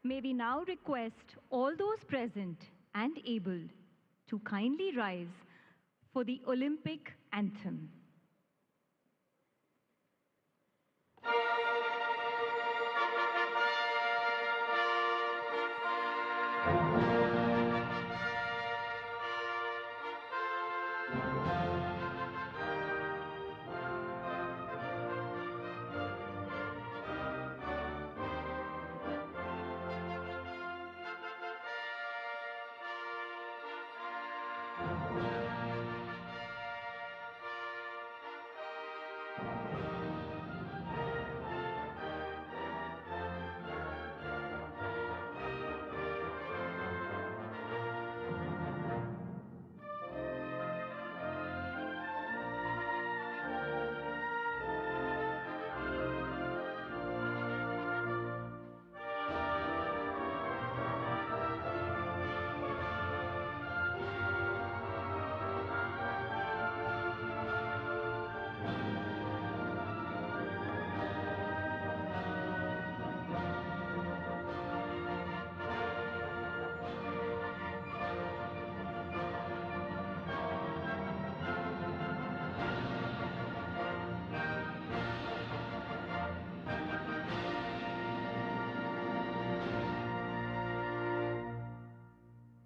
May we now request all those present and able to kindly rise for the Olympic anthem.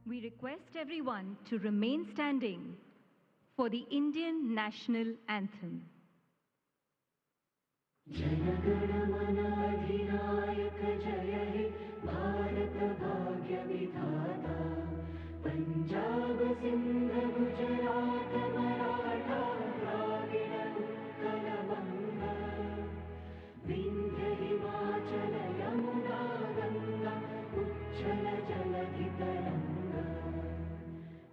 We request everyone to remain standing for the Indian national anthem. Punjab Sindh Gujarat Maratha Dravid Utkal बंग विंध्य हिमाचल यमुना गंगा उच्छल जलधि तरंग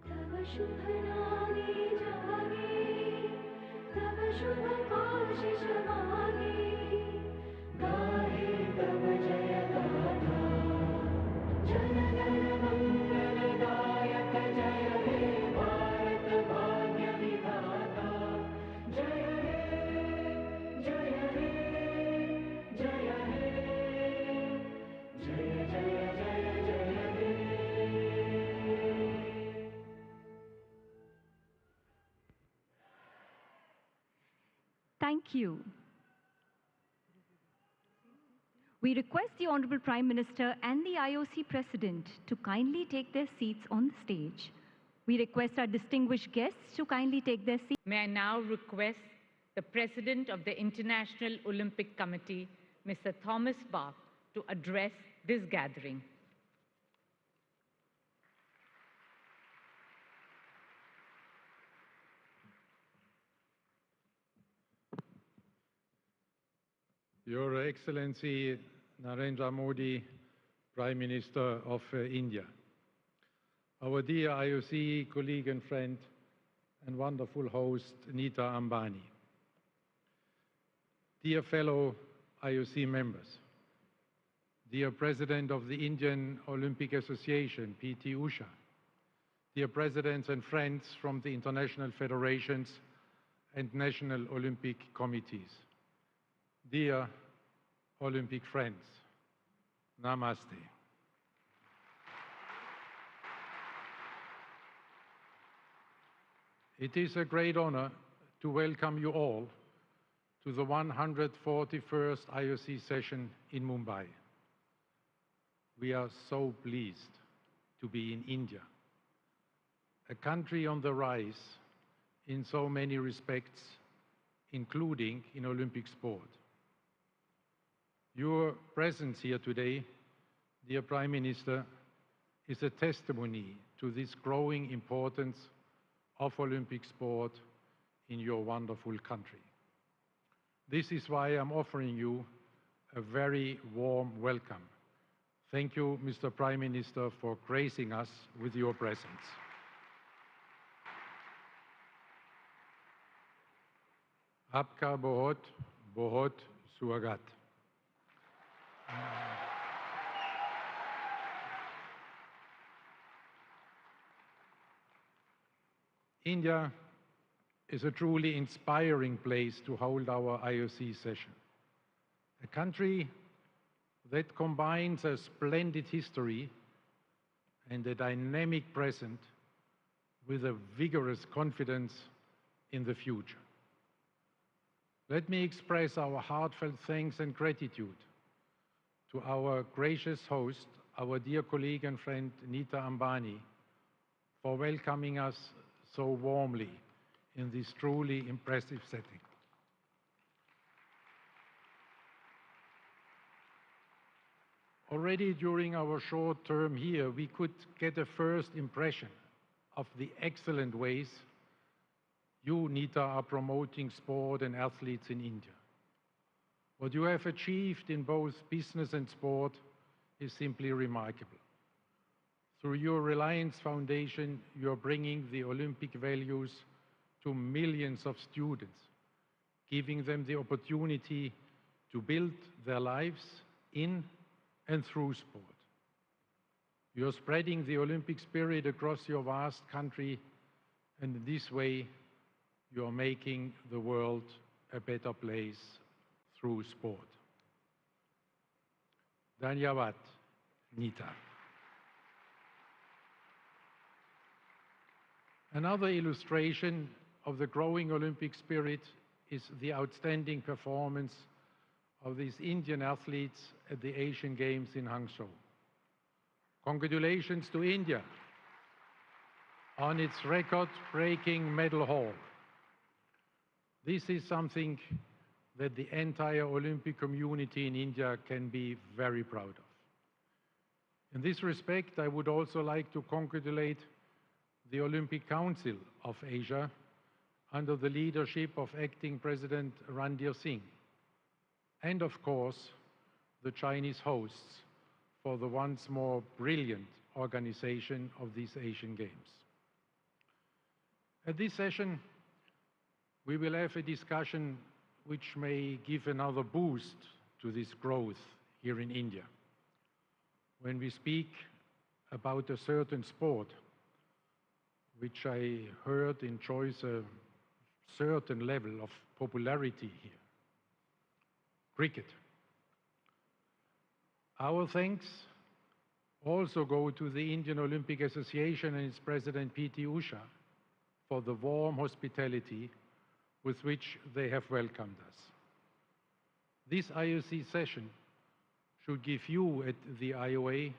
तव शुभ नामे जागे तव शुभ आशीष मागे गाहे तव जय गाथा जन गण मंगलदायक जय हे भारत भाग्य विधाता जय हे जय हे जय हे जय जय जय जय हे। Thank you. We request the Honorable Prime Minister and the IOC President to kindly take their seats on the stage. We request our distinguished guests to kindly take their seats. May I now request the President of the International Olympic Committee, Mr. Thomas Bach, to address this gathering. Your Excellency Narendra Modi, Prime Minister of India, our dear IOC colleague and friend and wonderful host Nita Ambani, dear fellow IOC members, dear President of the Indian Olympic Association, P.T. Usha, dear presidents and friends from the international federations and national Olympic committees, dear Olympic friends, Namaste. It is a great honor to welcome you all to the 141st IOC session in Mumbai. We are so pleased to be in India, a country on the rise in so many respects, including in Olympic sport. Your presence here today, dear Prime Minister, is a testimony to this growing importance of Olympic sport in your wonderful country. This is why I'm offering you a very warm welcome. Thank you, Mr. Prime Minister, for gracing us with your presence. Aapka bahut, bahut swagat. India is a truly inspiring place to hold our IOC session. A country that combines a splendid history and a dynamic present with a vigorous confidence in the future. Let me express our heartfelt thanks and gratitude to our gracious host, our dear colleague and friend Nita Ambani, for welcoming us so warmly in this truly impressive setting. Already during our short term here, we could get a first impression of the excellent ways you, Nita, are promoting sport and athletes in India. What you have achieved in both business and sport is simply remarkable. Through your Reliance Foundation, you are bringing the Olympic values to millions of students, giving them the opportunity to build their lives in and through sport. You are spreading the Olympic spirit across your vast country, and in this way, you are making the world a better place through sport. Dhanyavad, Nita. Another illustration of the growing Olympic spirit is the outstanding performance of these Indian athletes at the Asian Games in Hangzhou. Congratulations to India on its record-breaking medal haul. This is something that the entire Olympic community in India can be very proud of. In this respect, I would also like to congratulate the Olympic Council of Asia under the leadership of Acting President Randir Singh, and of course, the Chinese hosts for the once more brilliant organization of these Asian Games. At this session, we will have a discussion which may give another boost to this growth here in India. When we speak about a certain sport, which I heard enjoys a certain level of popularity here, cricket. Our thanks also go to the Indian Olympic Association and its president P.T. Usha for the warm hospitality with which they have welcomed us. This IOC session should give you at the IOA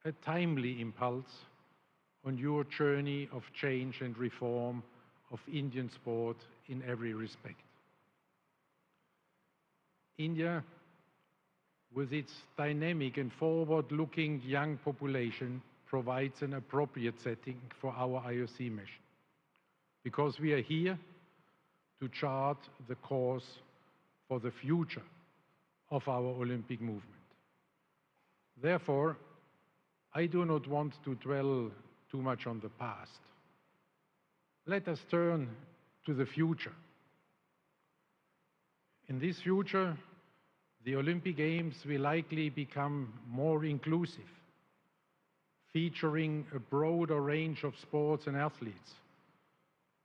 a timely impulse on your journey of change and reform of Indian sport in every respect. India, with its dynamic and forward-looking young population, provides an appropriate setting for our IOC mission, because we are here to chart the course for the future of our Olympic movement. Therefore, I do not want to dwell too much on the past. Let us turn to the future. In this future, the Olympic Games will likely become more inclusive, featuring a broader range of sports and athletes,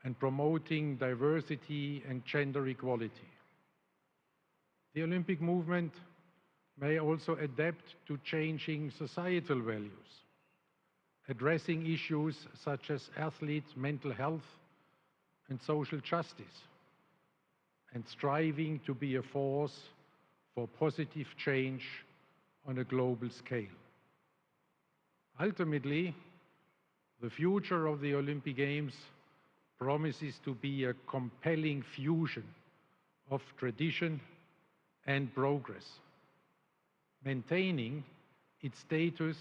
and promoting diversity and gender equality. The Olympic movement may also adapt to changing societal values, addressing issues such as athlete mental health and social justice, and striving to be a force for positive change on a global scale. Ultimately, the future of the Olympic Games promises to be a compelling fusion of tradition and progress, maintaining its status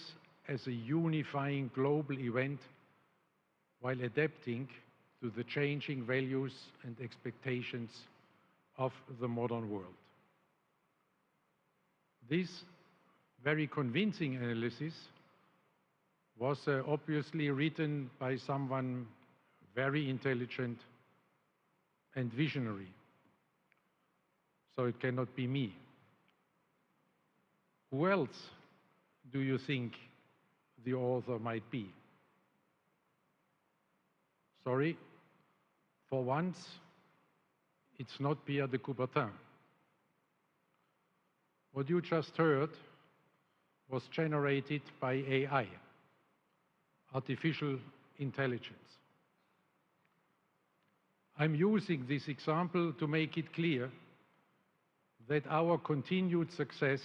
as a unifying global event while adapting to the changing values and expectations of the modern world. This very convincing analysis was obviously written by someone very intelligent and visionary, so it cannot be me. Who else do you think the author might be? Sorry, for once, it's not Pierre de Coubertin. What you just heard was generated by AI, artificial intelligence. I'm using this example to make it clear that our continued success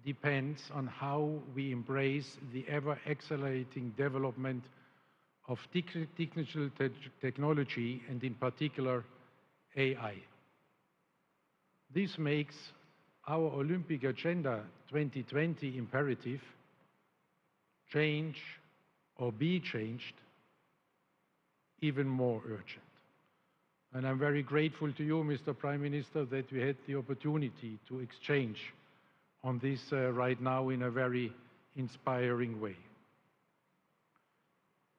depends on how we embrace the ever-accelerating development of digital technology, and in particular, AI. This makes our Olympic Agenda 2020 imperative, change or be changed, even more urgent. And I'm very grateful to you, Mr. Prime Minister, that we had the opportunity to exchange on this right now in a very inspiring way.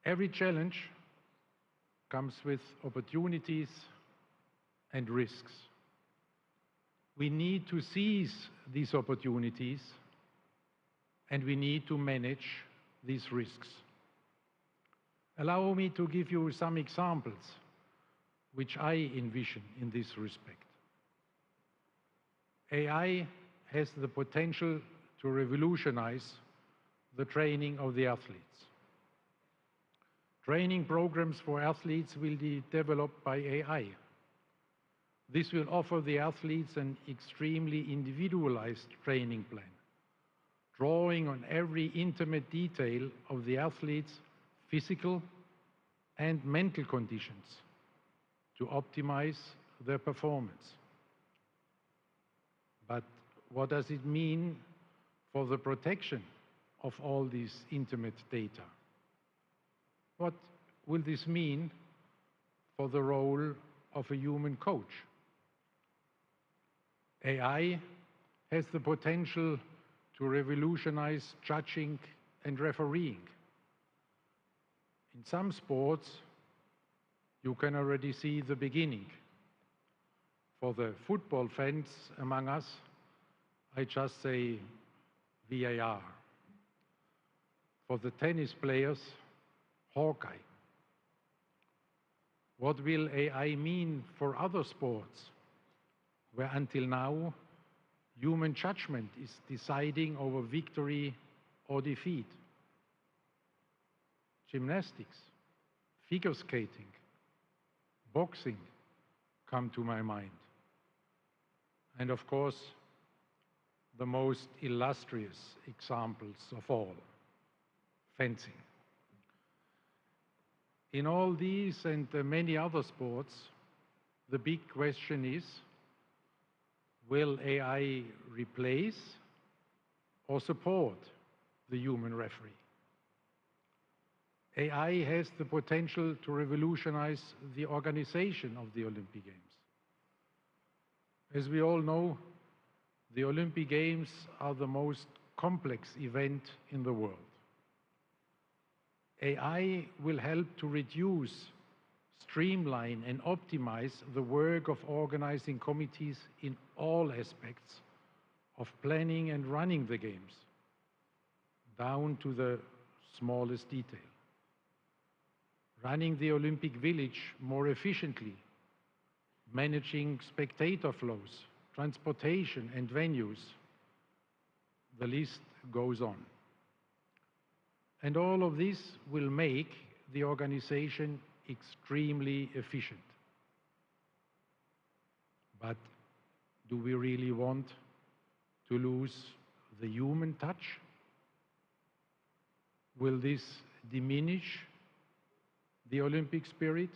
Every challenge comes with opportunities and risks. We need to seize these opportunities, and we need to manage these risks. Allow me to give you some examples which I envision in this respect. AI has the potential to revolutionize the training of the athletes. Training programs for athletes will be developed by AI. This will offer the athletes an extremely individualized training plan, drawing on every intimate detail of the athlete's physical and mental conditions to optimize their performance. But what does it mean for the protection of all these intimate data? What will this mean for the role of a human coach? AI has the potential to revolutionize judging and refereeing. In some sports, you can already see the beginning. For the football fans among us, I just say VAR. For the tennis players, Hawkeye. What will AI mean for other sports, where until now, human judgment is deciding over victory or defeat? Gymnastics, figure skating, boxing come to my mind. And of course, the most illustrious examples of all, fencing. In all these and many other sports, the big question is, will AI replace or support the human referee? AI has the potential to revolutionize the organization of the Olympic Games. As we all know, the Olympic Games are the most complex event in the world. AI will help to reduce, streamline, and optimize the work of organizing committees in all aspects of planning and running the Games, down to the smallest detail. Running the Olympic Village more efficiently, managing spectator flows, transportation and venues. The list goes on. And all of this will make the organization extremely efficient. But do we really want to lose the human touch? Will this diminish the Olympic spirit?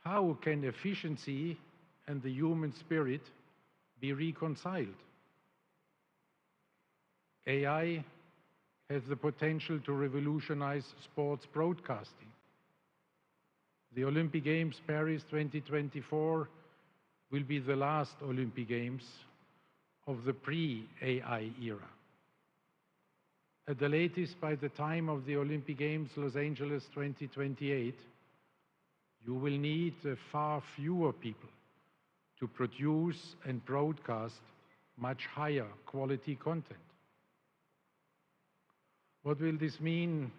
How can efficiency and the human spirit be reconciled? AI has the potential to revolutionize sports broadcasting. The Olympic Games Paris 2024 will be the last Olympic Games of the pre-AI era. At the latest, by the time of the Olympic Games Los Angeles 2028, you will need far fewer people to produce and broadcast much higher quality content. What will this mean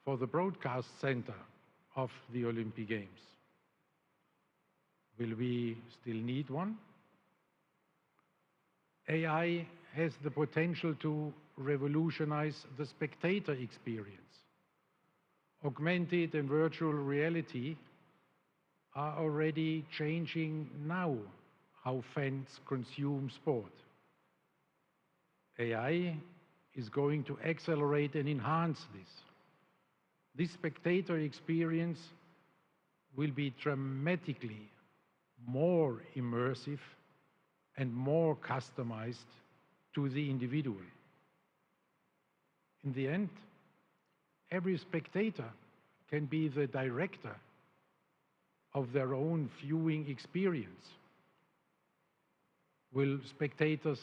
for the broadcast center of the Olympic Games? Will we still need one? AI has the potential to revolutionize the spectator experience. Augmented and virtual reality are already changing now how fans consume sport. AI is going to accelerate and enhance this. This spectator experience will be dramatically more immersive and more customized to the individual. In the end, every spectator can be the director of their own viewing experience. Will spectators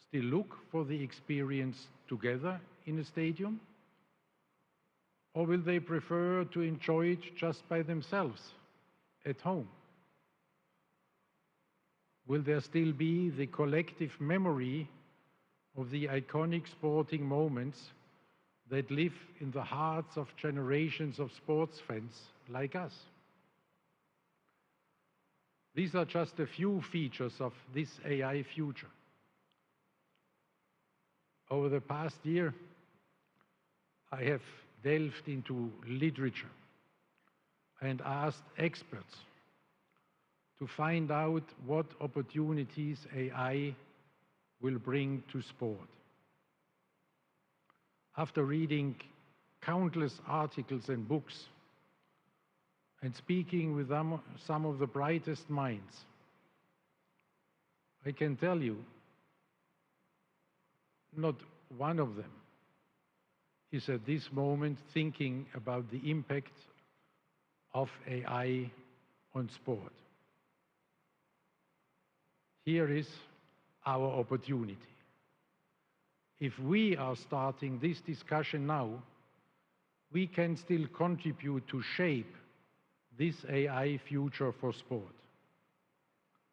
still look for the experience together in a stadium? Or will they prefer to enjoy it just by themselves at home? Will there still be the collective memory of the iconic sporting moments that live in the hearts of generations of sports fans like us? These are just a few features of this AI future. Over the past year, I have delved into literature and asked experts to find out what opportunities AI will bring to sport. After reading countless articles and books and speaking with some of the brightest minds, I can tell you, not one of them is at this moment thinking about the impact of AI on sport. Here is our opportunity. If we are starting this discussion now, we can still contribute to shape this AI future for sport.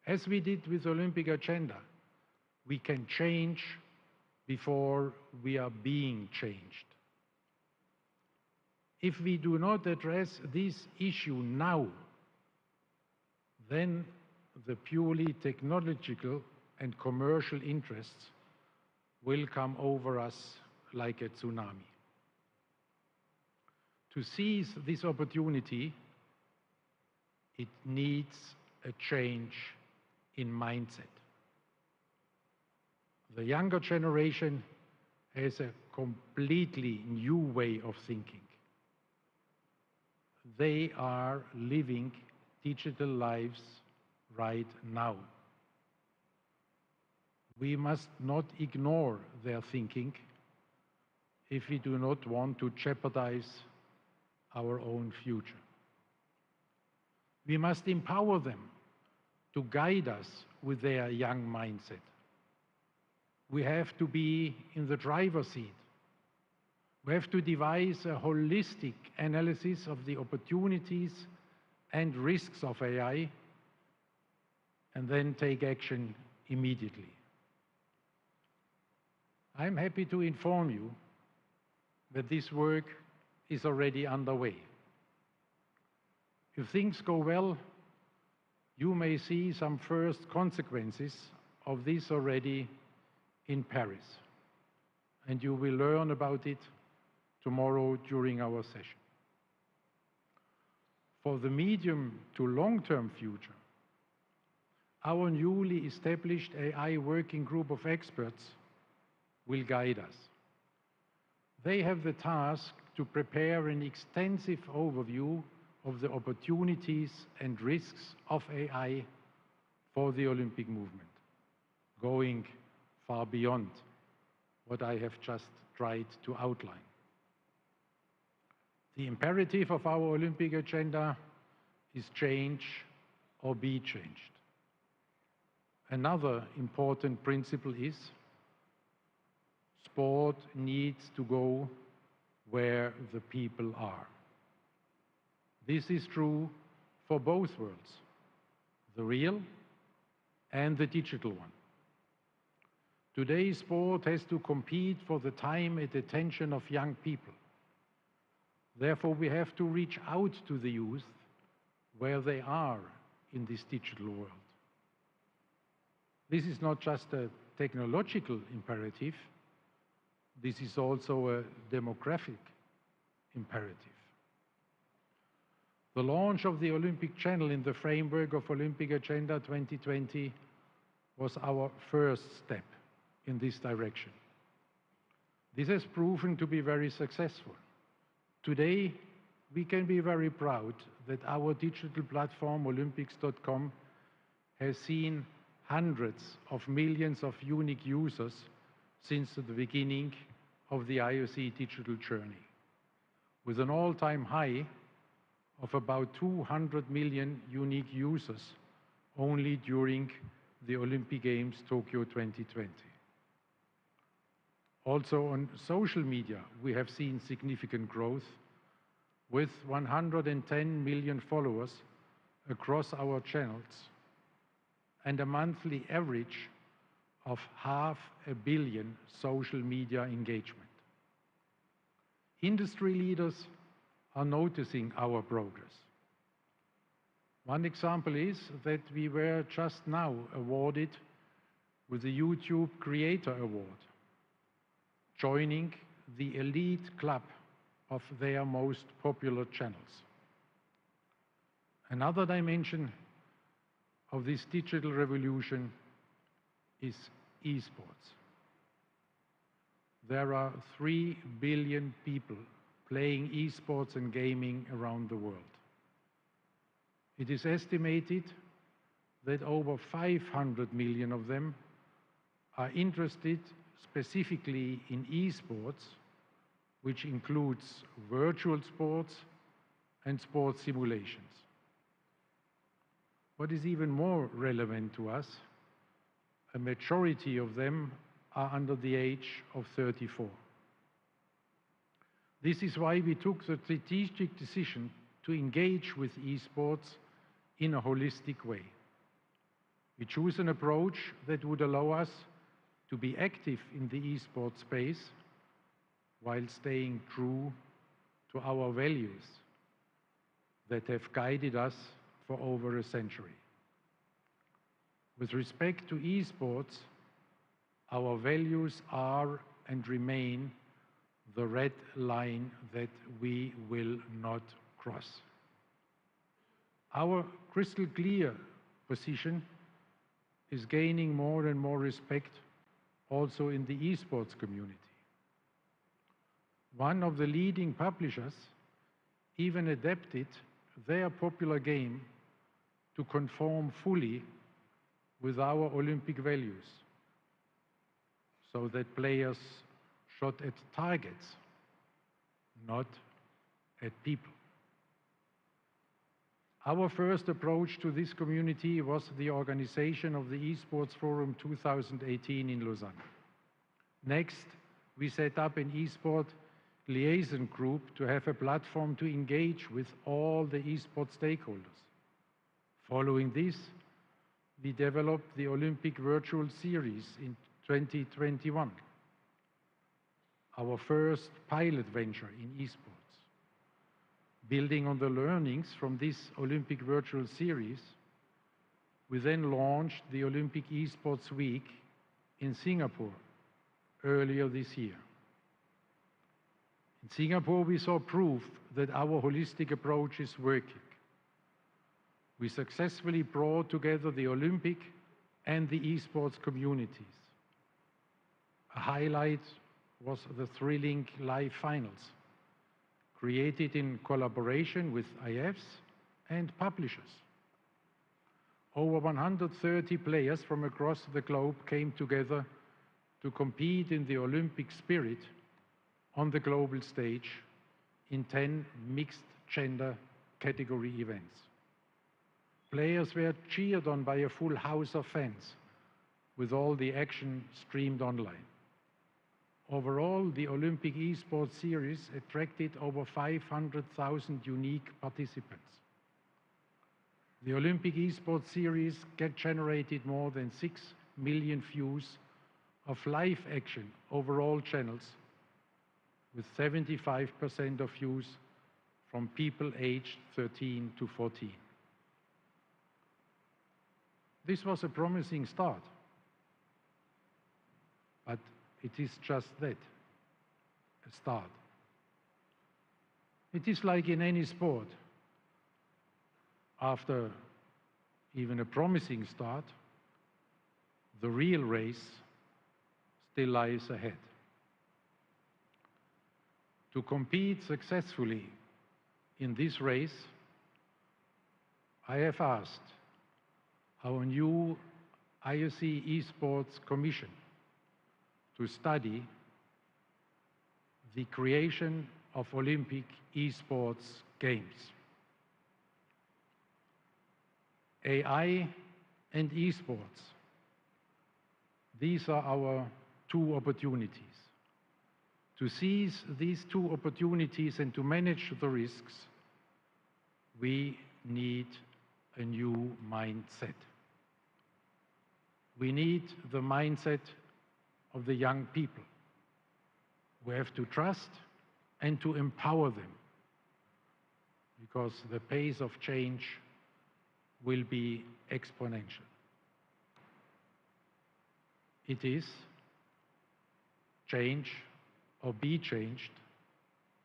As we did with Olympic Agenda, we can change before we are being changed. If we do not address this issue now, then the purely technological and commercial interests will come over us like a tsunami. To seize this opportunity, it needs a change in mindset. The younger generation has a completely new way of thinking. They are living digital lives right now. We must not ignore their thinking if we do not want to jeopardize our own future. We must empower them to guide us with their young mindset. We have to be in the driver's seat. We have to devise a holistic analysis of the opportunities and risks of AI and then take action immediately. I'm happy to inform you that this work is already underway. If things go well, you may see some first consequences of this already in Paris, and you will learn about it tomorrow during our session. For the medium to long-term future, Our newly established AI working group of experts will guide us. They have the task to prepare an extensive overview of the opportunities and risks of AI for the Olympic movement, going far beyond what I have just tried to outline. The imperative of our Olympic agenda is change or be changed. Another important principle is sport needs to go where the people are. This is true for both worlds, the real and the digital one. Today, sport has to compete for the time and attention of young people. Therefore, we have to reach out to the youth where they are in this digital world. This is not just a technological imperative, this is also a demographic imperative. The launch of the Olympic Channel in the framework of Olympic Agenda 2020 was our first step in this direction. This has proven to be very successful. Today, we can be very proud that our digital platform, Olympics.com, has seen hundreds of millions of unique users since the beginning of the IOC digital journey, with an all-time high of about 200 million unique users only during the Olympic Games Tokyo 2020. Also on social media, we have seen significant growth with 110 million followers across our channels and a monthly average of 500 million social media engagement. Industry leaders are noticing our progress. One example is that we were just now awarded with the YouTube Creator Award, joining the elite club of their most popular channels. Another dimension of this digital revolution is esports. There are 3 billion people playing esports and gaming around the world. It is estimated that over 500 million of them are interested specifically in esports, which includes virtual sports and sports simulations. What is even more relevant to us, a majority of them are under the age of 34. This is why we took the strategic decision to engage with esports in a holistic way. We choose an approach that would allow us to be active in the esports space while staying true to our values that have guided us for over a century. With respect to esports, our values are and remain the red line that we will not cross. Our crystal clear position is gaining more and more respect also in the esports community. One of the leading publishers even adapted their popular game to conform fully with our Olympic values, so that players shot at targets, not at people. Our first approach to this community was the organization of the Esports Forum 2018 in Lausanne. Next, we set up an eSport liaison group to have a platform to engage with all the eSport stakeholders. Following this, we developed the Olympic Virtual Series in 2021, our first pilot venture in esports. Building on the learnings from this Olympic Virtual Series, we then launched the Olympic Esports Week in Singapore earlier this year. In Singapore, we saw proof that our holistic approach is working. We successfully brought together the Olympic and the esports communities. A highlight was the thrilling live finals, created in collaboration with IFs and publishers. Over 130 players from across the globe came together to compete in the Olympic spirit on the global stage in 10 mixed-gender category events. Players were cheered on by a full house of fans, with all the action streamed online. Overall, the Olympic esports series attracted over 500,000 unique participants. The Olympic esports series generated more than 6 million views of live action over all channels, with 75% of views from people aged 13 to 14. This was a promising start, but it is just that, a start. It is like in any sport. After even a promising start, the real race still lies ahead. To compete successfully in this race, I have asked our new IOC Esports Commission to study the creation of Olympic esports games. AI and esports, these are our two opportunities. To seize these two opportunities and to manage the risks, we need a new mindset. We need the mindset of the young people. We have to trust and to empower them, because the pace of change will be exponential. It is change or be changed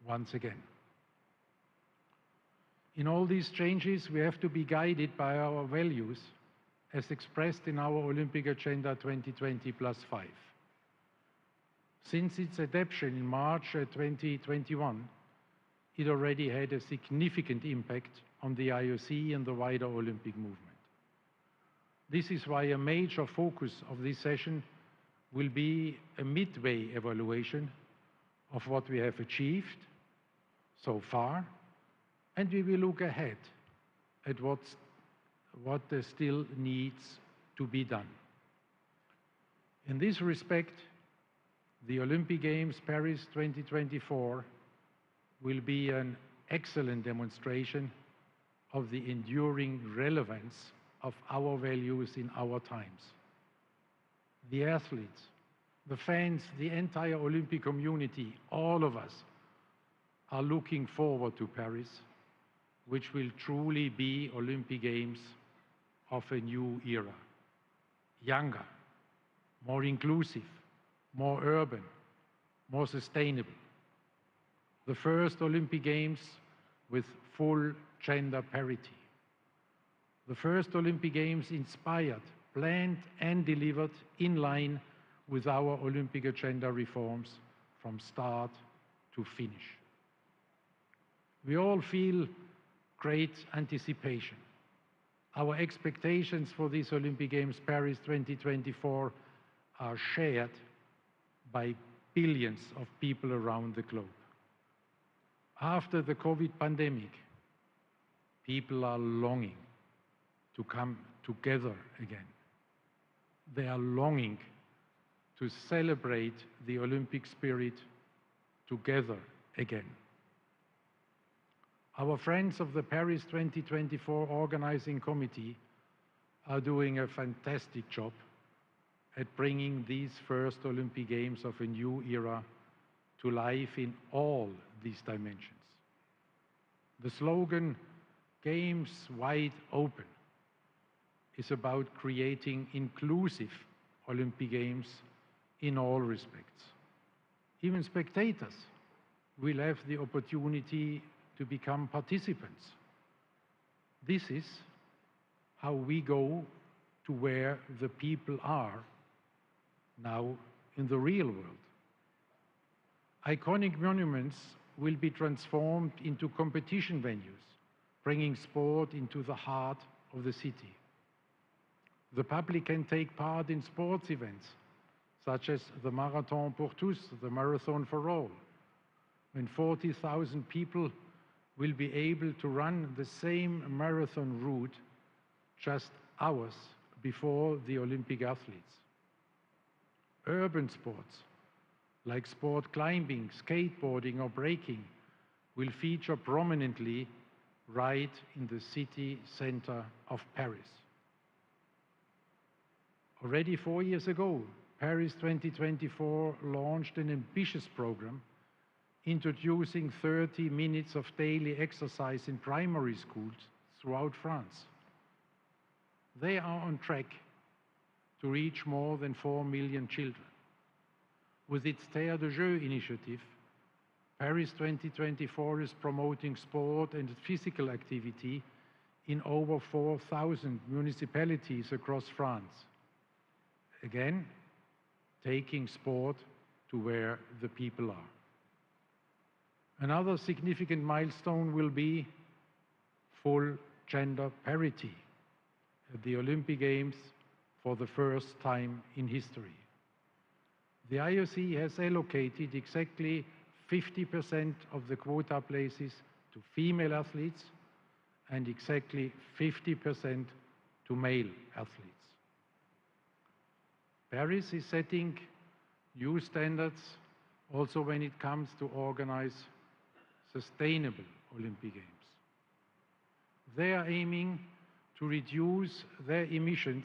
once again. In all these changes, we have to be guided by our values as expressed in our Olympic Agenda 2020+5. Since its adoption in March 2021, it already had a significant impact on the IOC and the wider Olympic movement. This is why a major focus of this session will be a midway evaluation of what we have achieved so far, and we will look ahead at what still needs to be done. In this respect, the Olympic Games Paris 2024 will be an excellent demonstration of the enduring relevance of our values in our times. The athletes, the fans, the entire Olympic community, all of us are looking forward to Paris, which will truly be Olympic Games of a new era. Younger, more inclusive, more urban, more sustainable. The first Olympic Games with full gender parity. The first Olympic Games inspired, planned and delivered in line with our Olympic agenda reforms from start to finish. We all feel great anticipation. Our expectations for this Olympic Games Paris 2024 are shared by billions of people around the globe. After the COVID pandemic, people are longing to come together again. They are longing to celebrate the Olympic spirit together again. Our friends of the Paris 2024 Organizing Committee are doing a fantastic job at bringing these first Olympic Games of a new era to life in all these dimensions. The slogan, Games Wide Open, is about creating inclusive Olympic Games in all respects. Even spectators will have the opportunity to become participants. This is how we go to where the people are now in the real world. Iconic monuments will be transformed into competition venues, bringing sport into the heart of the city. The public can take part in sports events, such as the Marathon pour tous, the Marathon for All, when 40,000 people will be able to run the same marathon route just hours before the Olympic athletes. Urban sports, like sport climbing, skateboarding, or breaking, will feature prominently right in the city center of Paris. Already 4 years ago, Paris 2024 launched an ambitious program introducing 30 minutes of daily exercise in primary schools throughout France. They are on track to reach more than 4 million children. With its Terre de Jeux initiative, Paris 2024 is promoting sport and physical activity in over 4,000 municipalities across France. Again, taking sport to where the people are. Another significant milestone will be full gender parity at the Olympic Games for the first time in history. The IOC has allocated exactly 50% of the quota places to female athletes and exactly 50% to male athletes. Paris is setting new standards also when it comes to organize sustainable Olympic Games. They are aiming to reduce their emissions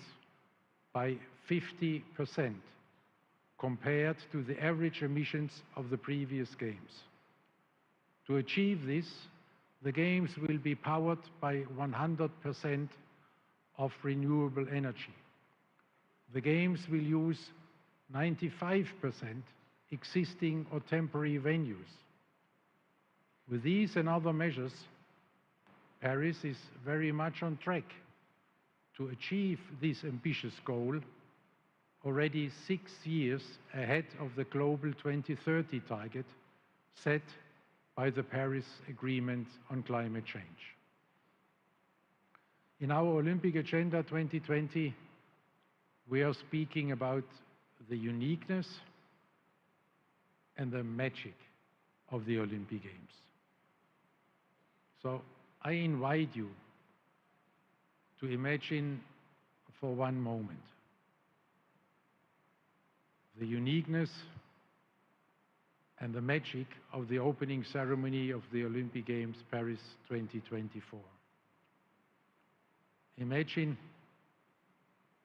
by 50% compared to the average emissions of the previous Games. To achieve this, the Games will be powered by 100% of renewable energy. The Games will use 95% existing or temporary venues. With these and other measures, Paris is very much on track to achieve this ambitious goal already 6 years ahead of the global 2030 target set by the Paris Agreement on Climate Change. In our Olympic Agenda 2020, we are speaking about the uniqueness and the magic of the Olympic Games. So I invite you to imagine for one moment the uniqueness and the magic of the opening ceremony of the Olympic Games Paris 2024. Imagine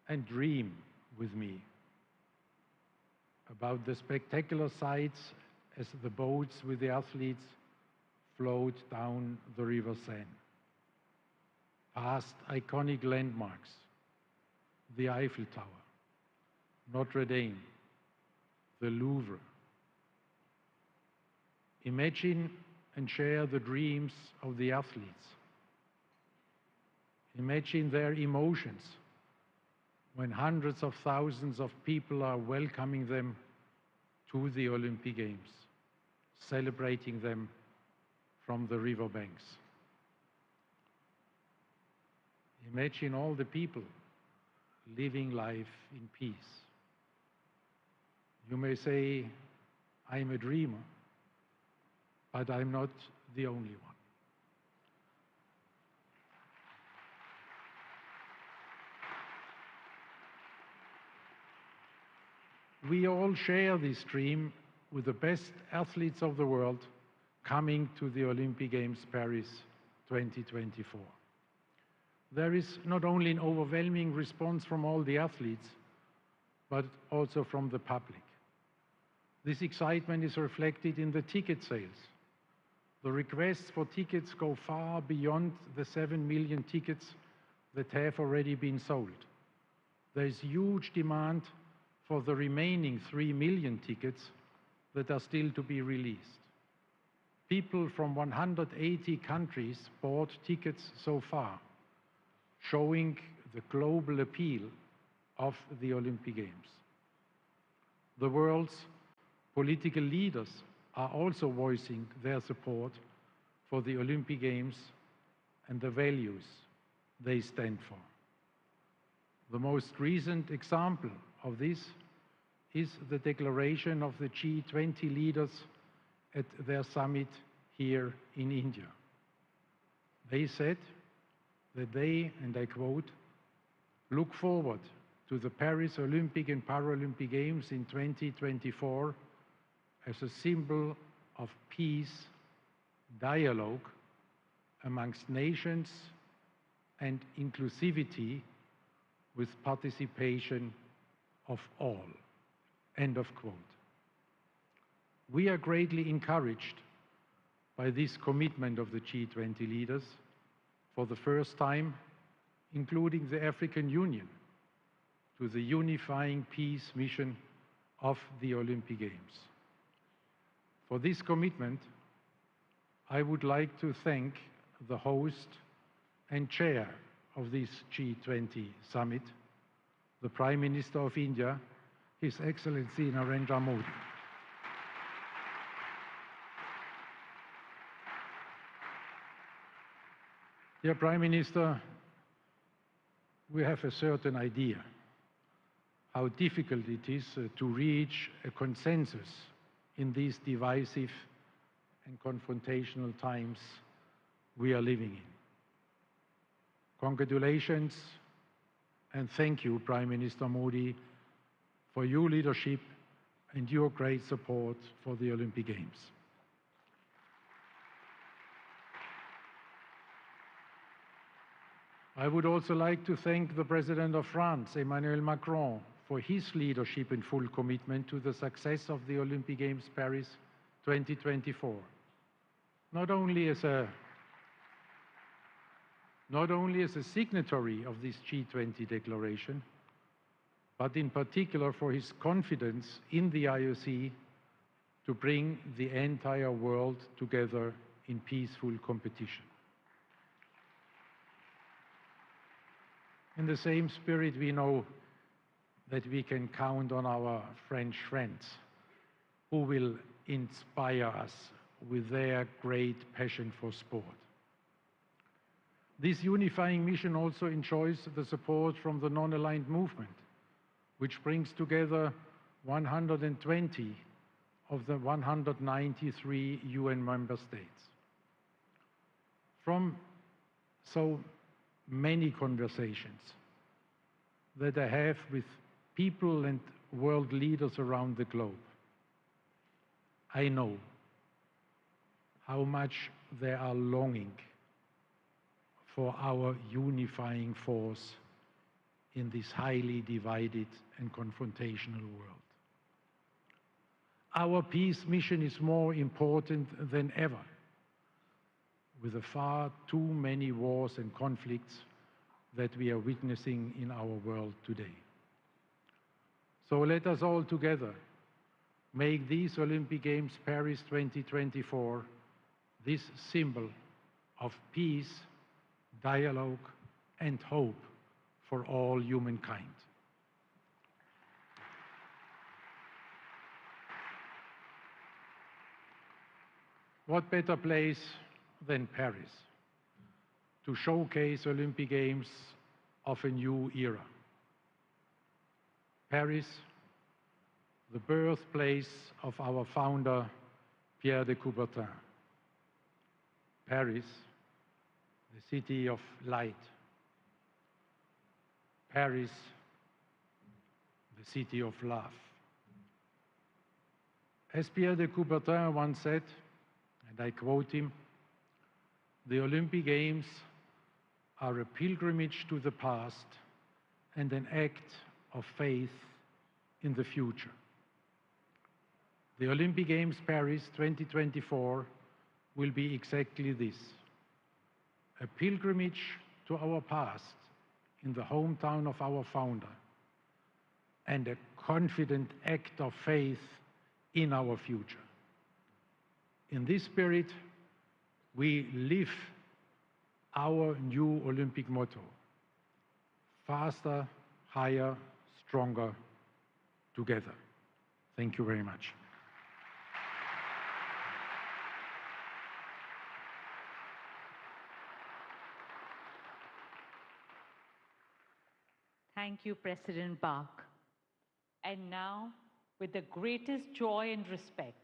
and dream with me about the spectacular sights as the boats with the athletes float down the River Seine, past iconic landmarks, the Eiffel Tower, Notre Dame, the Louvre. Imagine and share the dreams of the athletes. Imagine their emotions when hundreds of thousands of people are welcoming them to the Olympic Games, celebrating them from the riverbanks. Imagine all the people living life in peace. You may say, I'm a dreamer, but I'm not the only one. We all share this dream with the best athletes of the world coming to the Olympic Games Paris 2024. There is not only an overwhelming response from all the athletes, but also from the public. This excitement is reflected in the ticket sales. The requests for tickets go far beyond the 7 million tickets that have already been sold. There is huge demand for the remaining 3 million tickets that are still to be released. People from 180 countries bought tickets so far, showing the global appeal of the Olympic Games. The world's political leaders are also voicing their support for the Olympic Games and the values they stand for. The most recent example of this is the declaration of the G20 leaders at their summit here in India. They said that they, and I quote, look forward to the Paris Olympic and Paralympic Games in 2024 as a symbol of peace, dialogue amongst nations, and inclusivity with participation of all. End of quote. We are greatly encouraged by this commitment of the G20 leaders, for the first time, including the African Union, to the unifying peace mission of the Olympic Games. For this commitment, I would like to thank the host and chair of this G20 summit, the Prime Minister of India, His Excellency Narendra Modi. Dear Prime Minister, we have a certain idea how difficult it is to reach a consensus in these divisive and confrontational times we are living in. Congratulations and thank you, Prime Minister Modi, for your leadership and your great support for the Olympic Games. I would also like to thank the President of France, Emmanuel Macron, for his leadership and full commitment to the success of the Olympic Games Paris 2024. Not only as a signatory of this G20 declaration, but in particular for his confidence in the IOC to bring the entire world together in peaceful competition. In the same spirit, we know that we can count on our French friends who will inspire us with their great passion for sport. This unifying mission also enjoys the support from the non-aligned movement, which brings together 120 of the 193 UN member states. From so many conversations that I have with people and world leaders around the globe, I know how much they are longing for our unifying force in this highly divided and confrontational world. Our peace mission is more important than ever, with the far too many wars and conflicts that we are witnessing in our world today. So let us all together make these Olympic Games Paris 2024 this symbol of peace, dialogue, and hope for all humankind. What better place than Paris to showcase Olympic Games of a new era? Paris, the birthplace of our founder, Pierre de Coubertin. Paris, the city of light. Paris, the city of love. As Pierre de Coubertin once said, and I quote him, "The Olympic Games are a pilgrimage to the past and an act of faith in the future." The Olympic Games Paris 2024 will be exactly this, a pilgrimage to our past in the hometown of our founder, and a confident act of faith in our future. In this spirit, we live our new Olympic motto, faster, higher, stronger together. Thank you very much. Thank you, President Bach. And now, with the greatest joy and respect,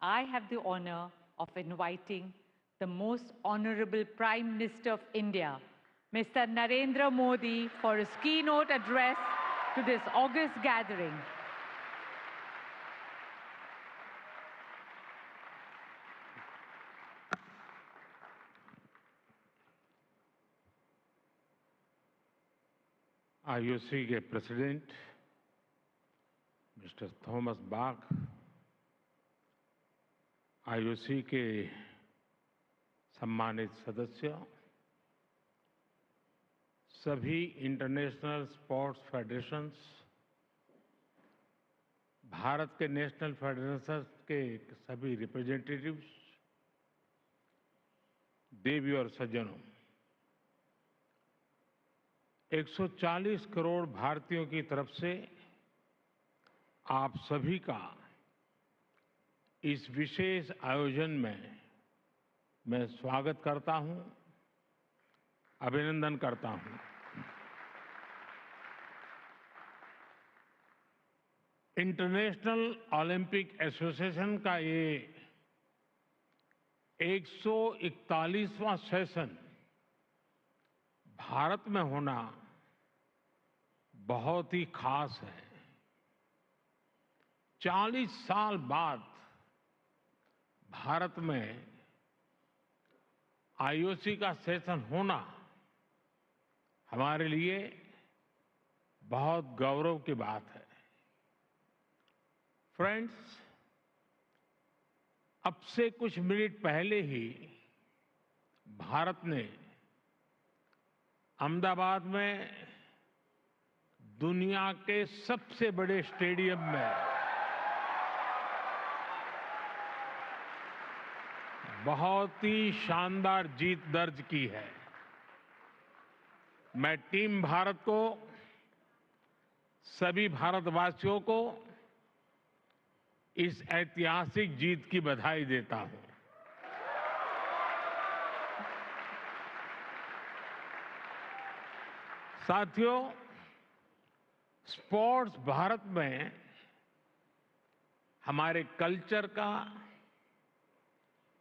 I have the honor of inviting the most honorable Prime Minister of India, Mr. Narendra Modi, for his keynote address to this august gathering. IOC के president mister Thomas Bach, IOC के सम्मानित सदस्य, सभी international sports federations, Bharat के national federations के सभी representatives, देवी और सज्जनों, 140 करोड़ भारतीयों की तरफ से आप सभी का इस विशेष आयोजन में मैं स्वागत करता हूं, अभिनंदन करता हूं। इंटरनेशनल ओलंपिक एसोसिएशन का ये 141वां सेशन भारत में होना बहुत ही खास है। 40 साल बाद भारत में आईओसी का सेशन होना हमारे लिए बहुत गौरव की बात है। फ्रेंड्स, अब से कुछ मिनट पहले ही भारत ने अहमदाबाद में दुनिया के सबसे बड़े स्टेडियम में बहुत ही शानदार जीत दर्ज की है। मैं टीम भारत को, सभी भारतवासियों को इस ऐतिहासिक जीत की बधाई देता हूं। साथियों, स्पोर्ट्स भारत में हमारे कल्चर का,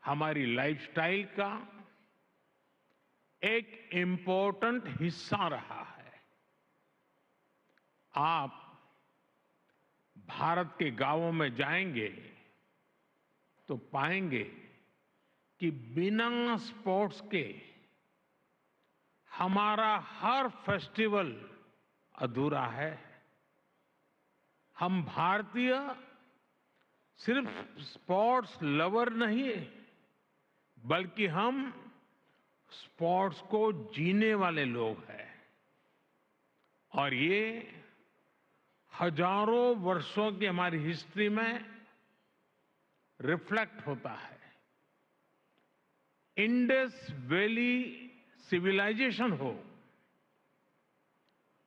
हमारी लाइफस्टाइल का एक इम्पोर्टेंट हिस्सा रहा है। आप भारत के गांवों में जाएंगे तो पाएंगे कि बिना स्पोर्ट्स के हमारा हर फेस्टिवल अधूरा है। हम भारतीय सिर्फ स्पोर्ट्स लवर नहीं, बल्कि हम स्पोर्ट्स को जीने वाले लोग हैं। और ये हजारों वर्षों की हमारी हिस्ट्री में रिफ्लेक्ट होता है। इंडस वैली सिविलाइजेशन हो,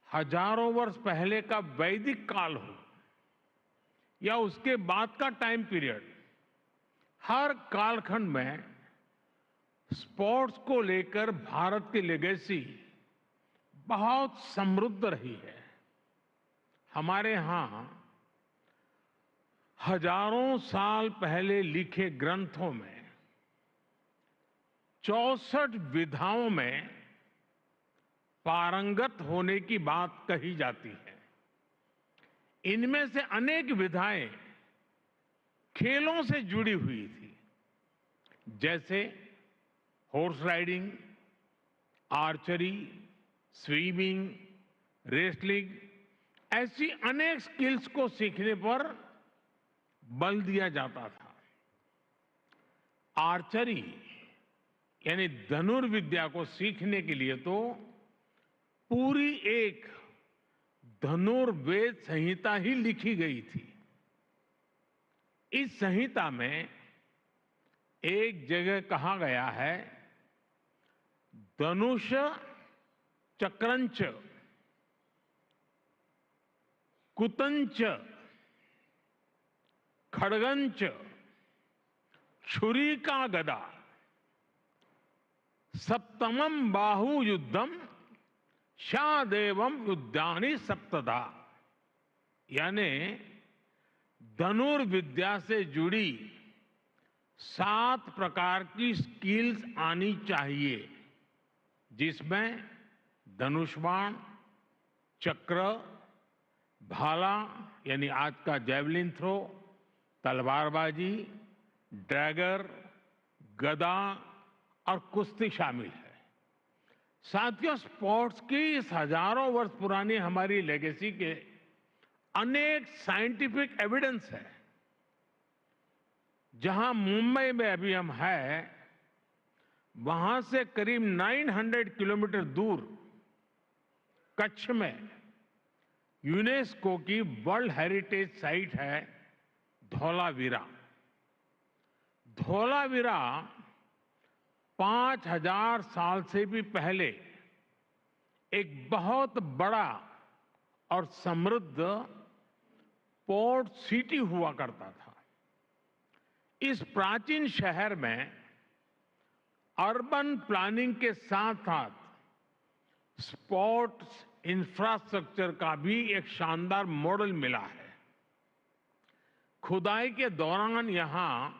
हजारों वर्ष पहले का वैदिक काल हो, या उसके बाद का टाइम पीरियड, हर कालखंड में स्पोर्ट्स को लेकर भारत की लेगेसी बहुत समृद्ध रही है। हमारे यहां हजारों साल पहले लिखे ग्रंथों में 64 विधाओं में पारंगत होने की बात कही जाती है। इनमें से अनेक विधाएं खेलों से जुड़ी हुई थी, जैसे horse riding, archery, swimming, wrestling. ऐसी अनेक स्किल्स को सीखने पर बल दिया जाता था। आर्चरी यानी धनुर्विद्या को सीखने के लिए तो पूरी एक धनुर्वेद संहिता ही लिखी गई थी। इस संहिता में एक जगह कहा गया है, धनुष चक्रंच कुतंच, खड़गंच, छुरी का गदा, सप्तमम बाहु युद्धम शादेवम युद्धानि सप्तधा। यानी धनुर्विद्या से जुड़ी 7 प्रकार की स्किल्स आनी चाहिए, जिसमें धनुष बाण, चक्र, भाला यानी आज का जैवलिन थ्रो, तलवारबाजी, ड्रैगर, गदा और कुश्ती शामिल है। साथियों, स्पोर्ट्स की इस हजारों वर्ष पुरानी हमारी लेगेसी के अनेक साइंटिफिक एविडेंस है। जहां मुंबई में अभी हम हैं, वहां से करीब 900 किलोमीटर दूर कच्छ में यूनेस्को की वर्ल्ड हेरिटेज साइट है धौलावीरा। धौलावीरा 5000 साल से भी पहले एक बहुत बड़ा और समृद्ध पोर्ट सिटी हुआ करता था। इस प्राचीन शहर में अर्बन प्लानिंग के साथ साथ स्पोर्ट्स इंफ्रास्ट्रक्चर का भी एक शानदार मॉडल मिला है। खुदाई के दौरान यहां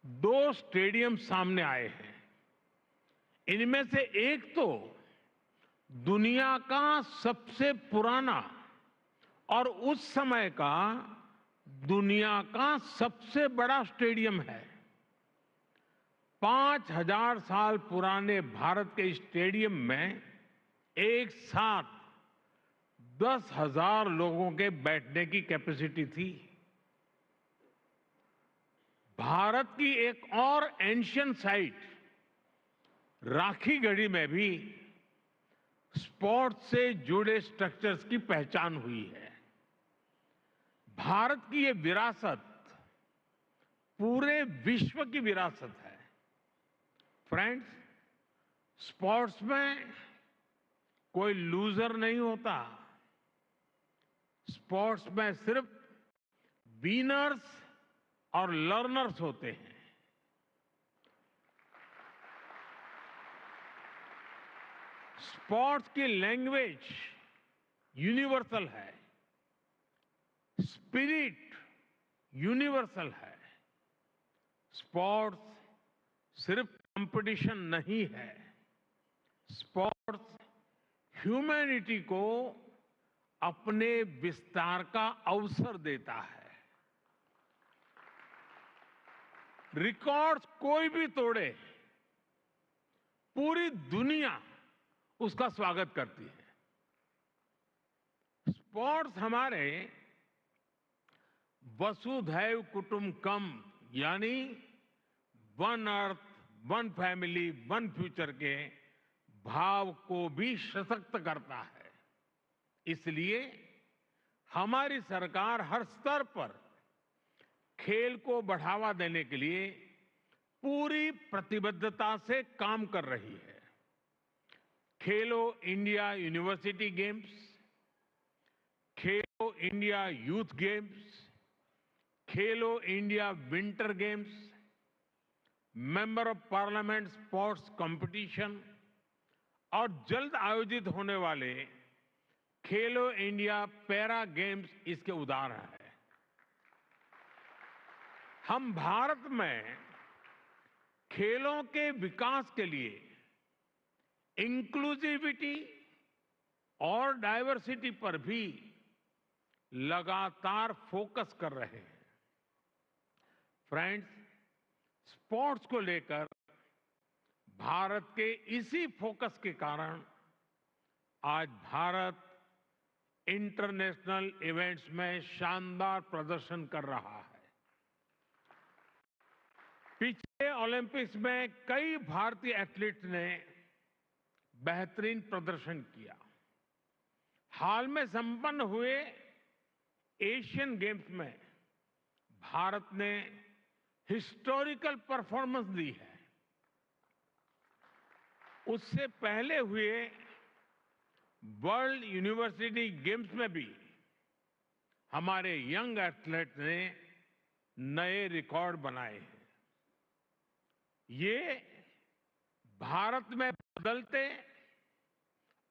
2 स्टेडियम सामने आए हैं। इनमें से एक तो दुनिया का सबसे पुराना और उस समय का दुनिया का सबसे बड़ा स्टेडियम है। 5000 साल पुराने भारत के स्टेडियम में एक साथ 10,000 लोगों के बैठने की कैपेसिटी थी। भारत की एक और एंशियंट साइट राखीगढ़ी में भी स्पोर्ट्स से जुड़े स्ट्रक्चर्स की पहचान हुई है। भारत की ये विरासत पूरे विश्व की विरासत है। फ्रेंड्स, स्पोर्ट्स में कोई लूजर नहीं होता। स्पोर्ट्स में सिर्फ विनर्स और लर्नर्स होते हैं। स्पोर्ट्स की लैंग्वेज यूनिवर्सल है, स्पिरिट यूनिवर्सल है। स्पोर्ट्स सिर्फ कंपटीशन नहीं है, स्पोर्ट्स ह्यूमैनिटी को अपने विस्तार का अवसर देता है। रिकॉर्ड्स कोई भी तोड़े, पूरी दुनिया उसका स्वागत करती है। स्पोर्ट्स हमारे वसुधैव कुटुंबकम यानी one earth, one family, one future के भाव को भी सशक्त करता है। इसलिए हमारी सरकार हर स्तर पर खेल को बढ़ावा देने के लिए पूरी प्रतिबद्धता से काम कर रही है। खेलो India university games, Khelo India youth games, Khelo India winter games, member of parliament sports competition और जल्द आयोजित होने वाले खेलो इंडिया पैरा गेम्स इसके उदाहरण हैं। हम भारत में खेलों के विकास के लिए इंक्लूसिविटी और डाइवर्सिटी पर भी लगातार फोकस कर रहे हैं। फ्रेंड्स, स्पोर्ट्स को लेकर भारत के इसी फोकस के कारण आज भारत इंटरनेशनल इवेंट्स में शानदार प्रदर्शन कर रहा है। पिछले ओलंपिक्स में कई भारतीय एथलीट्स ने बेहतरीन प्रदर्शन किया। हाल में संपन्न हुए एशियन गेम्स में भारत ने हिस्टोरिकल परफॉर्मेंस दी है। उससे पहले हुए वर्ल्ड यूनिवर्सिटी गेम्स में भी हमारे यंग एथलीट ने नए रिकॉर्ड बनाए हैं। ये भारत में बदलते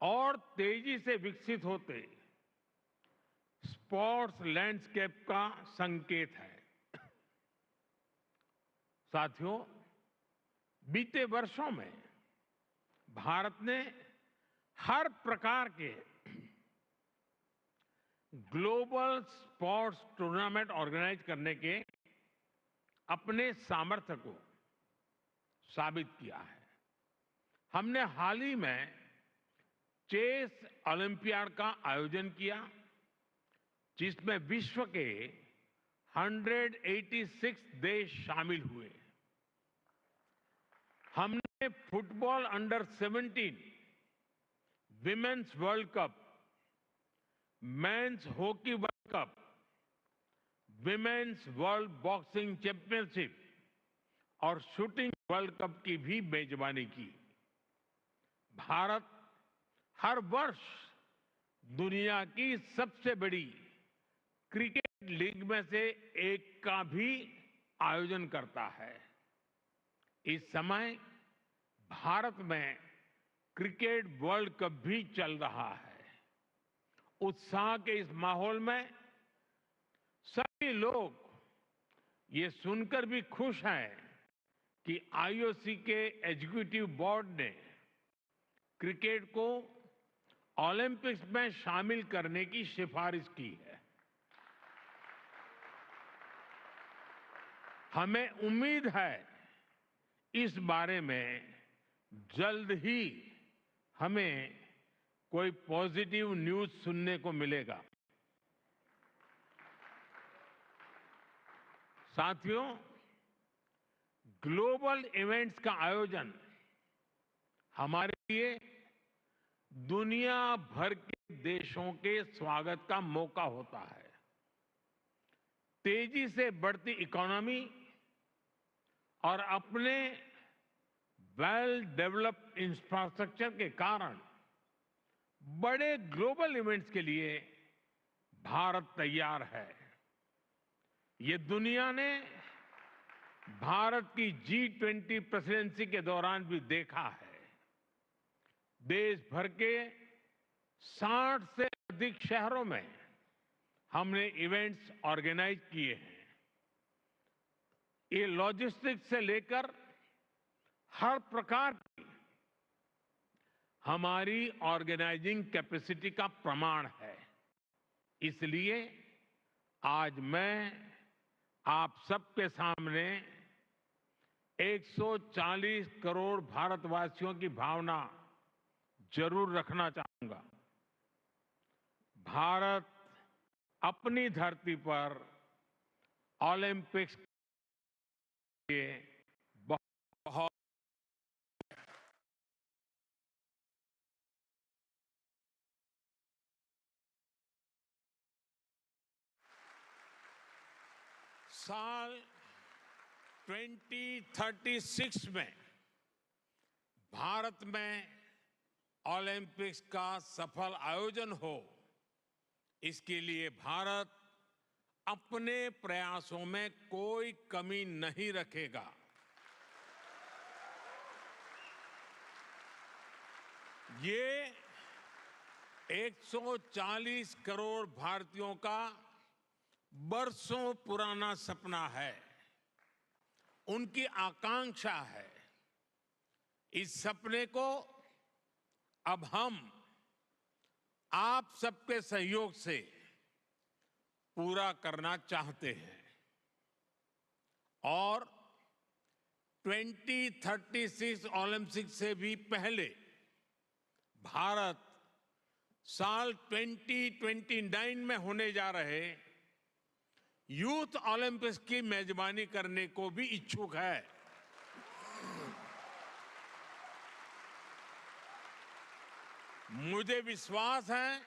और तेजी से विकसित होते स्पोर्ट्स लैंडस्केप का संकेत है। साथियों, बीते वर्षों में भारत ने हर प्रकार के ग्लोबल स्पोर्ट्स टूर्नामेंट ऑर्गेनाइज करने के अपने सामर्थ्य को साबित किया है। हमने हाल ही में चेस ओलंपियाड का आयोजन किया, जिसमें विश्व के 186 देश शामिल हुए। हमने football under 17 women's world cup, men's hockey world cup, women's world boxing championship और शूटिंग वर्ल्ड कप की भी मेजबानी की। भारत हर वर्ष दुनिया की सबसे बड़ी क्रिकेट लीग में से एक का भी आयोजन करता है। इस समय भारत में क्रिकेट वर्ल्ड कप भी चल रहा है। उत्साह के इस माहौल में सभी लोग ये सुनकर भी खुश हैं कि आईओसी के एग्जीक्यूटिव बोर्ड ने क्रिकेट को ओलंपिक्स में शामिल करने की सिफारिश की है। हमें उम्मीद है इस बारे में जल्द ही हमें कोई पॉजिटिव न्यूज सुनने को मिलेगा। साथियों, ग्लोबल इवेंट्स का आयोजन हमारे लिए दुनिया भर के देशों के स्वागत का मौका होता है। तेजी से बढ़ती इकोनॉमी और अपने वेल डेवलप्ड इंफ्रास्ट्रक्चर के कारण बड़े ग्लोबल इवेंट्स के लिए भारत तैयार है। ये दुनिया ने भारत की G20 प्रेसिडेंसी के दौरान भी देखा है। देश भर के 60 से अधिक शहरों में हमने इवेंट्स ऑर्गेनाइज किए हैं। ये लॉजिस्टिक्स से लेकर हर प्रकार की हमारी ऑर्गेनाइजिंग कैपेसिटी का प्रमाण है। इसलिए आज मैं आप सबके सामने 140 करोड़ भारतवासियों की भावना जरूर रखना चाहूंगा। भारत अपनी धरती पर ओलंपिक्स के लिए बहुत साल 2036 में भारत में ओलंपिक्स का सफल आयोजन हो, इसके लिए भारत अपने प्रयासों में कोई कमी नहीं रखेगा। ये 140 करोड़ भारतीयों का बरसों पुराना सपना है, उनकी आकांक्षा है। इस सपने को अब हम आप सबके सहयोग से पूरा करना चाहते हैं और 2036 ओलंपिक से भी पहले भारत साल 2029 में होने जा रहे यूथ ओलंपिक्स की मेजबानी करने को भी इच्छुक है। मुझे विश्वास है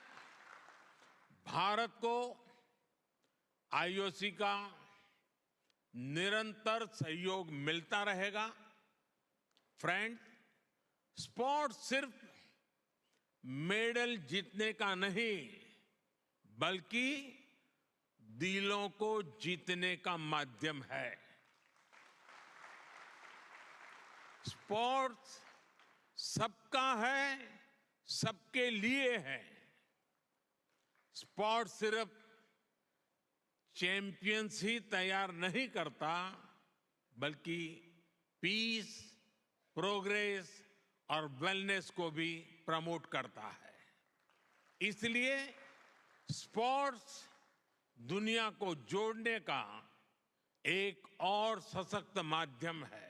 भारत को आईओसी का निरंतर सहयोग मिलता रहेगा। फ्रेंड्स, स्पोर्ट्स सिर्फ मेडल जीतने का नहीं, बल्कि दिलों को जीतने का माध्यम है। स्पोर्ट्स सबका है, सबके लिए है। स्पोर्ट्स सिर्फ चैंपियंस ही तैयार नहीं करता, बल्कि पीस, प्रोग्रेस और वेलनेस को भी प्रमोट करता है। इसलिए स्पोर्ट्स दुनिया को जोड़ने का एक और सशक्त माध्यम है।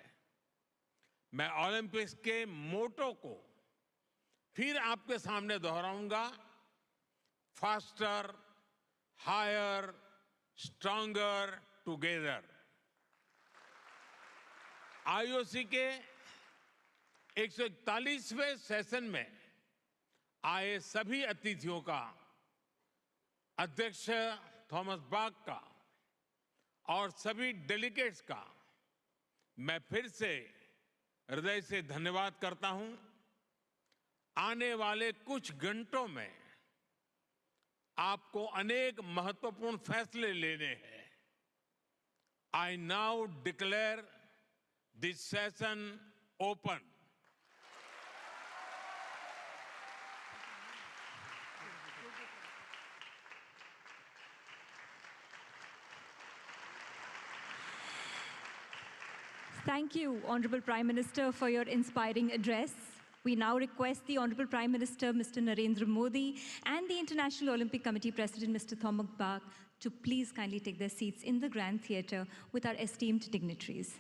मैं ओलंपिक्स के मोटो को फिर आपके सामने दोहराऊंगा। Faster, higher, stronger together. IOC के 141वें सेशन में आए सभी अतिथियों का, अध्यक्ष थॉमस बाक का और सभी डेलीगेट्स का मैं फिर से हृदय से धन्यवाद करता हूं। आने वाले कुछ घंटों में आपको अनेक महत्वपूर्ण फैसले लेने हैं। I now declare this session open. Thank you, Honorable Prime Minister, for your inspiring address. We now request the Honorable Prime Minister, Mr. Narendra Modi, and the International Olympic Committee President, Mr. Thomas Bach, to please kindly take their seats in the Grand Theatre with our esteemed dignitaries.